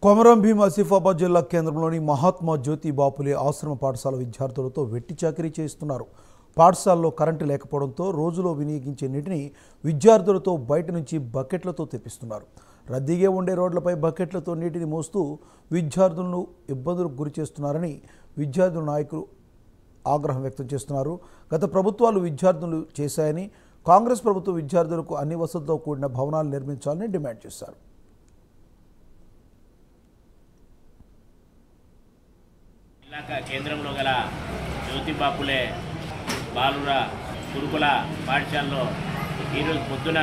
కొమరం భీం ఆసిఫాబాద్ జిల్లా కేంద్రంలోని మహాత్మా జ్యోతి బాపులే ఆశ్రమ పాఠశాల విద్యార్థులతో వెట్టి చాకిరీ చేస్తున్నారు. పాఠశాలలో కరెంటు లేకపోవడంతో రోజులో వినియోగించే నీటిని విద్యార్థులతో బయట నుంచి బకెట్లతో తెప్పిస్తున్నారు. రద్దీగా ఉండే రోడ్లపై బకెట్లతో నీటిని మోస్తూ విద్యార్థులను ఇబ్బందులకు గురి చేస్తున్నారని విద్యార్థుల నాయకులు ఆగ్రహం వ్యక్తం చేస్తున్నారు. గత ప్రభుత్వాలు విద్యార్థులు చేశాయని, కాంగ్రెస్ ప్రభుత్వం విద్యార్థులకు అన్ని వసతులతో కూడిన భవనాలు నిర్మించాలని డిమాండ్ చేశారు. కేంద్రంలో గల జ్యోతి బాపులే బాలుర గురుకుల పాఠశాలలో ఈరోజు పొద్దున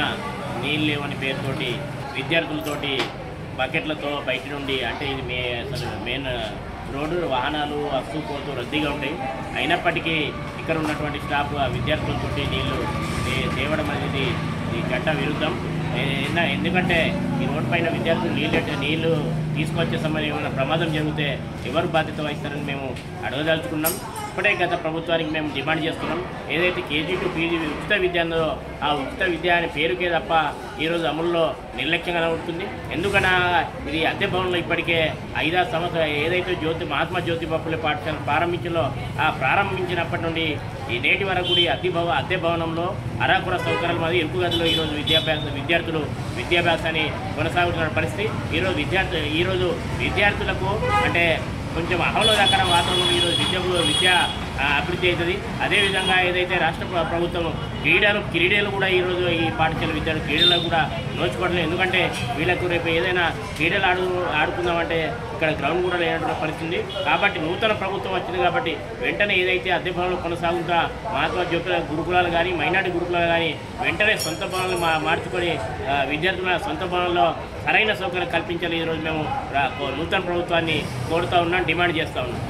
నీళ్ళు లేవని పేరుతోటి విద్యార్థులతోటి బకెట్లతో బయట నుండి, అంటే ఇది మెయిన్ రోడ్డు, వాహనాలు వస్తూ పోతూ రద్దీగా ఉంటాయి. అయినప్పటికీ ఇక్కడ ఉన్నటువంటి స్టాఫ్ ఆ విద్యార్థులతోటి నీళ్లు తేవడం అనేది ఈ చట్ట విరుద్ధం. ఎందుకంటే ఈ రోడ్డు పైన విద్యార్థులు నీళ్లు తీసుకొచ్చే సమయం ఏమైనా ప్రమాదం జరిగితే ఎవరు బాధ్యత వహిస్తారని మేము అడగదలుచుకున్నాం. ఇప్పుడే గత ప్రభుత్వానికి మేము డిమాండ్ చేస్తున్నాం. ఏదైతే కేజీ టు పీజీ ఉచిత విద్య ఉందో ఆ ఉచిత విద్య అనే పేరుకే తప్ప ఈరోజు అమలులో నిర్లక్ష్యంగా ఉంటుంది. ఎందుకన్నా ఇది అద్దె భవనంలో ఇప్పటికే 5-6 సంవత్సరాలు ఏదైతే మహాత్మా జ్యోతి బాపులే పాఠశాల ప్రారంభించినప్పటి నుండి ఈ నేటి వరకు కూడా అద్దె భవనంలో అరాకుర సౌకర్యాలు మరియు ఇరుకు గదిలో ఈరోజు విద్యార్థులు విద్యాభ్యాసాన్ని కొనసాగుతున్న పరిస్థితి. ఈరోజు విద్యార్థులకు అంటే కొంచెం ఆహ్లాదకర వాతావరణం ఈరోజు విద్య అభివృద్ధి అవుతుంది. అదేవిధంగా ఏదైతే రాష్ట్ర ప్రభుత్వం క్రీడలు కూడా ఈరోజు ఈ పాఠశాల విద్యార్థులు క్రీడలు కూడా నోచుకోవట్లేదు. ఎందుకంటే వీళ్ళకు రేపు ఏదైనా క్రీడలు ఆడుకుందామంటే ఇక్కడ గ్రౌండ్ కూడా లేనటువంటి పరిస్థితి. కాబట్టి నూతన ప్రభుత్వం వచ్చింది కాబట్టి వెంటనే ఏదైతే అద్దె భవనంలో కొనసాగుతా మహాత్మా జ్యోతి గురుకులాలు కానీ మైనార్టీ గురుకులాలు కానీ వెంటనే సొంత భవనాలు మార్చుకొని విద్యార్థుల సొంత భవనంలో సరైన సౌకర్యం కల్పించాలి. ఈరోజు మేము నూతన ప్రభుత్వాన్ని కోరుతూ ఉన్నాం, డిమాండ్ చేస్తూ ఉన్నాం.